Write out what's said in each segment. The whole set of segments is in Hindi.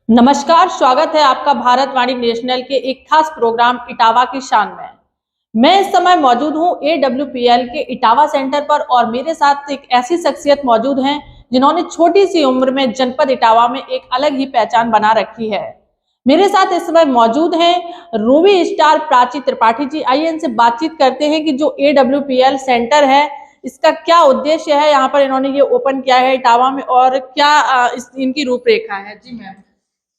नमस्कार, स्वागत है आपका भारतवाणी नेशनल के एक खास प्रोग्राम इटावा की शान में। मैं इस समय मौजूद हूं AWPL के इटावा सेंटर पर और मेरे साथ एक ऐसी शख्सियत मौजूद हैं जिन्होंने छोटी सी उम्र में जनपद इटावा में एक अलग ही पहचान बना रखी है। मेरे साथ इस समय मौजूद हैं रूबी स्टार प्राची त्रिपाठी जी। आइए इनसे बातचीत करते हैं कि जो AWPL सेंटर है इसका क्या उद्देश्य है, यहाँ पर इन्होंने ये ओपन किया है इटावा में, और क्या इनकी रूपरेखा है। जी मैम,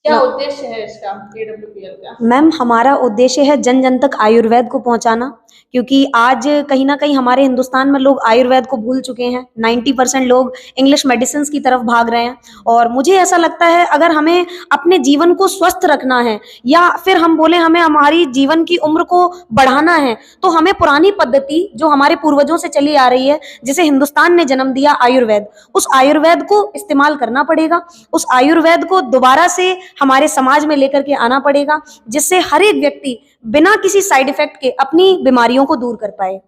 क्या उद्देश्य है इसका AWPL का? मैम, हमारा उद्देश्य है जन जन तक आयुर्वेद को पहुंचाना, क्योंकि आज कहीं ना कहीं हमारे हिंदुस्तान में लोग आयुर्वेद को भूल चुके हैं। 90% लोग इंग्लिश मेडिसिन की तरफ भाग रहे हैं। और मुझे ऐसा लगता है अगर हमें अपने जीवन को स्वस्थ रखना है या फिर हम बोले हमें हमारी जीवन की उम्र को बढ़ाना है, तो हमें पुरानी पद्धति जो हमारे पूर्वजों से चली आ रही है, जिसे हिंदुस्तान ने जन्म दिया आयुर्वेद, उस आयुर्वेद को इस्तेमाल करना पड़ेगा। उस आयुर्वेद को दोबारा से हमारे समाज में लेकर के आना पड़ेगा, जिससे हर एक व्यक्ति बिना किसी साइड इफेक्ट के अपनी बीमारियों को दूर कर पाए।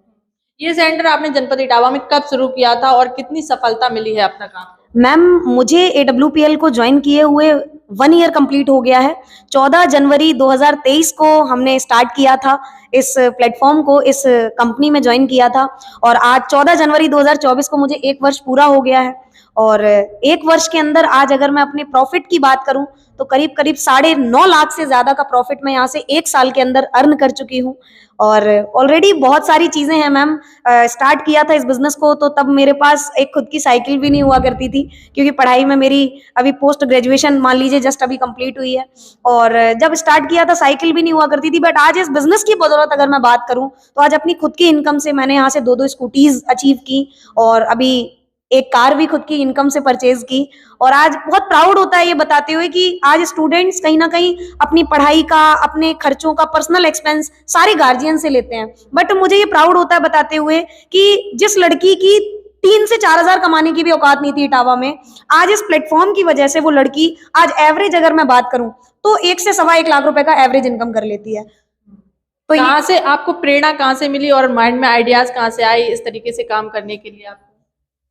ये सेंटर आपने जनपद इटावा में कब शुरू किया था और कितनी सफलता मिली है अपना काम? मैम, मुझे AWPL को ज्वाइन किए हुए 1 ईयर कंप्लीट हो गया है। 14 जनवरी 2023 को हमने स्टार्ट किया था इस प्लेटफॉर्म को, इस कंपनी में ज्वाइन किया था, और आज 14 जनवरी 2024 को मुझे 1 वर्ष पूरा हो गया है। और 1 वर्ष के अंदर आज अगर मैं अपने प्रॉफिट की बात करूं तो करीब करीब 9.5 लाख से ज्यादा का प्रॉफिट मैं यहाँ से 1 साल के अंदर अर्न कर चुकी हूँ। और ऑलरेडी बहुत सारी चीजें हैं मैम। स्टार्ट किया था इस बिजनेस को तो तब मेरे पास एक खुद की साइकिल भी नहीं हुआ करती थी, क्योंकि पढ़ाई में मेरी अभी पोस्ट ग्रेजुएशन मान लीजिए जस्ट अभी कंप्लीट हुई है। और जब स्टार्ट किया था साइकिल भी नहीं हुआ करती थी। बट आज इस बिजनेस की बदौलत अगर मैं बात करूं तो आज अपनी खुद की इनकम से मैंने यहाँ से 2 स्कूटीज अचीव की, और अभी एक कार भी खुद की इनकम से परचेज की। और आज बहुत प्राउड होता है ये बताते हुए कि आज स्टूडेंट्स कहीं ना कहीं अपनी पढ़ाई का, अपने खर्चों का, पर्सनल एक्सपेंस सारे गार्जियन से लेते हैं। बट मुझे ये प्राउड होता है बताते हुए कि जिस लड़की की 3 से 4 हजार कमाने की भी औकात नहीं थी इटावा में, आज इस प्लेटफॉर्म की वजह से वो लड़की आज एवरेज अगर मैं बात करूं तो 1 से 1.25 लाख रुपए का एवरेज इनकम कर लेती है। तो कहाँ से आपको प्रेरणा कहाँ से मिली और माइंड में आइडियाज कहाँ से आई इस तरीके से काम करने के लिए आप?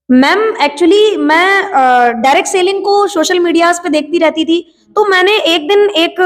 मैम, एक्चुअली मैं डायरेक्ट सेलिंग को सोशल मीडियाज पे देखती रहती थी, तो मैंने एक दिन एक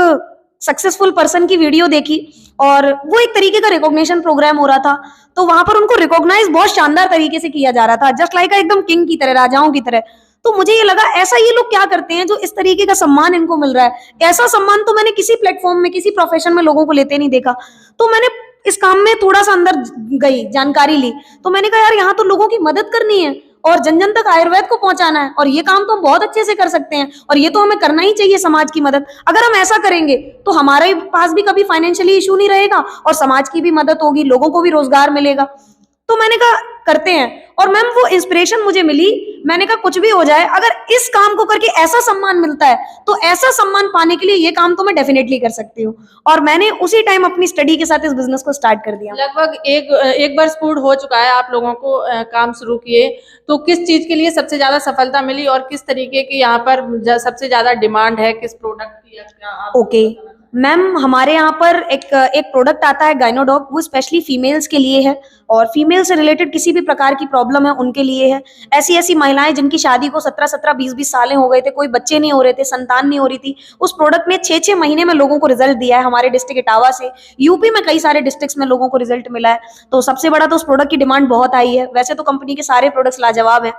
सक्सेसफुल पर्सन की वीडियो देखी, और वो एक तरीके का रिकॉग्निशन प्रोग्राम हो रहा था। तो वहां पर उनको रिकॉग्नाइज बहुत शानदार तरीके से किया जा रहा था, जस्ट लाइक एकदम किंग की तरह, राजाओं की तरह। तो मुझे ये लगा ऐसा ये लोग क्या करते हैं जो इस तरीके का सम्मान इनको मिल रहा है। ऐसा सम्मान तो मैंने किसी प्लेटफॉर्म में, किसी प्रोफेशन में लोगों को लेते नहीं देखा। तो मैंने इस काम में थोड़ा सा अंदर गई, जानकारी ली, तो मैंने कहा यार यहाँ तो लोगों की मदद करनी है और जन जन तक आयुर्वेद को पहुंचाना है, और ये काम तो हम बहुत अच्छे से कर सकते हैं, और ये तो हमें करना ही चाहिए समाज की मदद। अगर हम ऐसा करेंगे तो हमारे पास भी कभी फाइनेंशियली इशू नहीं रहेगा और समाज की भी मदद होगी, लोगों को भी रोजगार मिलेगा। तो मैंने कहा करते हैं। और मैम, वो इंस्पिरेशन मुझे मिली। मैंने कहा कुछ भी हो जाए, अगर इस काम को करके ऐसा सम्मान मिलता है तो ऐसा सम्मान पाने के लिए ये काम तो मैं डेफिनेटली कर सकती हूँ। और मैंने उसी टाइम अपनी स्टडी के साथ इस बिजनेस को स्टार्ट कर दिया। लगभग एक वर्ष पूर्ण हो चुका है आप लोगों को काम शुरू किए। तो किस चीज के लिए सबसे ज्यादा सफलता मिली और किस तरीके की यहाँ पर सबसे ज्यादा डिमांड है, किस प्रोडक्ट की या क्या आप? ओके मैम, हमारे यहाँ पर एक प्रोडक्ट आता है गाइनोडॉक, वो स्पेशली फीमेल्स के लिए है, और फीमेल से रिलेटेड किसी भी प्रकार की प्रॉब्लम है उनके लिए है। ऐसी ऐसी महिलाएं जिनकी शादी को 17-17, 20-20 सालें हो गए थे, कोई बच्चे नहीं हो रहे थे, संतान नहीं हो रही थी, उस प्रोडक्ट ने 6-6 महीने में लोगों को रिजल्ट दिया है। हमारे डिस्ट्रिक्ट इटावा से यूपी में कई सारे डिस्ट्रिक्ट्स में लोगों को रिजल्ट मिला है। तो सबसे बड़ा तो उस प्रोडक्ट की डिमांड बहुत आई है। वैसे तो कंपनी के सारे प्रोडक्ट्स लाजवाब है।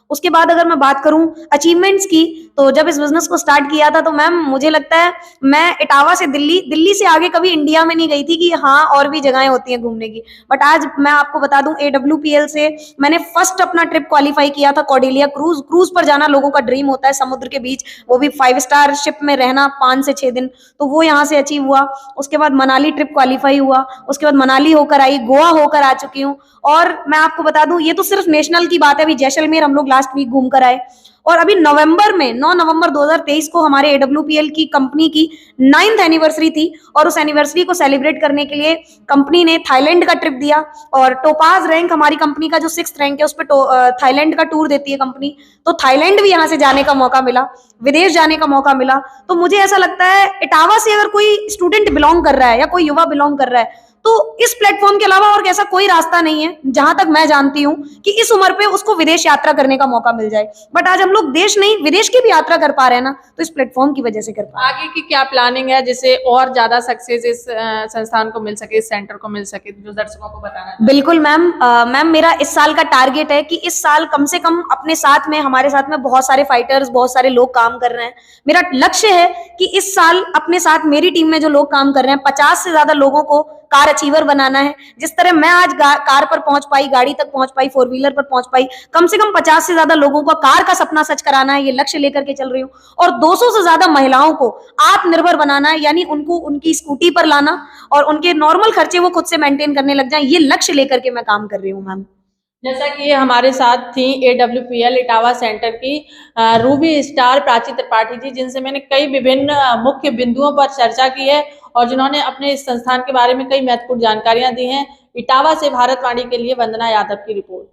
उसके बाद अगर मैं बात करूं अचीवमेंट्स की, तो जब इस बिजनेस को स्टार्ट किया था तो मैम मुझे लगता है मैं इटावा से दिल्ली से आगे कभी इंडिया में नहीं गई थी कि हाँ और भी जगहें होती हैं घूमने की। बट आज मैं आपको बता दूं AWPL से मैंने फर्स्ट अपना ट्रिप क्वालिफाई किया था कॉर्डेलिया क्रूज पर जाना लोगों का ड्रीम होता है, समुद्र के बीच, वो भी 5 स्टार शिप में रहना 5 से 6 दिन, तो वो यहाँ से अचीव हुआ। उसके बाद मनाली ट्रिप क्वालिफाई हुआ, उसके बाद मनाली होकर आई, गोवा होकर आ चुकी हूँ। और मैं आपको बता दूं ये तो सिर्फ नेशनल की बात है, अभी जैसलमेर हम लोग लास्ट वीक घूम कर आए। और अभी नवंबर में 9 नवंबर 2023 को हमारे AWPL की कंपनी की 9th एनिवर्सरी थी, और उस एनिवर्सरी को सेलिब्रेट करने के लिए कंपनी ने थाईलैंड का ट्रिप दिया। और टोपाज रैंक हमारी कंपनी का जो 6th रैंक है उस पर थाईलैंड का टूर देती है कंपनी, तो थाईलैंड भी यहाँ से जाने का मौका मिला, विदेश जाने का मौका मिला। तो मुझे ऐसा लगता है इटावा से अगर कोई स्टूडेंट बिलोंग कर रहा है या कोई युवा बिलोंग कर रहा है तो इस प्लेटफॉर्म के अलावा और ऐसा कोई रास्ता नहीं है जहां तक मैं जानती हूँ कि इस उम्र पे उसको विदेश यात्रा करने का मौका मिल जाए। बट आज हम लोग देश नहीं विदेश की भी यात्रा कर पा रहे हैं ना, तो इस प्लेटफॉर्म की वजह से कर पा रहे हैं। आगे की क्या प्लानिंग है जिससे और ज्यादा सक्सेस इस संस्थान को मिल सके, इस सेंटर को मिल सके, जो दर्शकों को बताना चाहते हैं? बिल्कुल मैम, मैम मेरा इस साल का टारगेट है कि इस साल कम से कम अपने साथ में हमारे साथ में बहुत सारे फाइटर्स, बहुत सारे लोग काम कर रहे हैं। मेरा लक्ष्य है कि इस साल अपने साथ मेरी टीम में जो लोग काम कर रहे हैं 50 से ज्यादा लोगों को कार अचीवर बनाना है। जिस तरह मैं आज कार पर पहुंच पाई, गाड़ी तक पहुंच पाई, 4 व्हीलर पर पहुंच पाई, कम से कम 50 से ज्यादा लोगों का कार का सपना सच कराना है, ये लक्ष्य लेकर के चल रही हूँ। और 200 से ज्यादा महिलाओं को आत्मनिर्भर बनाना है, यानी उनको उनकी स्कूटी पर लाना और उनके नॉर्मल खर्चे वो खुद से मेंटेन करने लग जाएं, ये लक्ष्य लेकर के मैं काम कर रही हूँ मैम। जैसा कि ये हमारे साथ थी AWPL इटावा सेंटर की रूबी स्टार प्राची त्रिपाठी जी, जिनसे मैंने कई विभिन्न मुख्य बिंदुओं पर चर्चा की है और जिन्होंने अपने इस संस्थान के बारे में कई महत्वपूर्ण जानकारियां दी हैं। इटावा से भारतवाणी के लिए वंदना यादव की रिपोर्ट।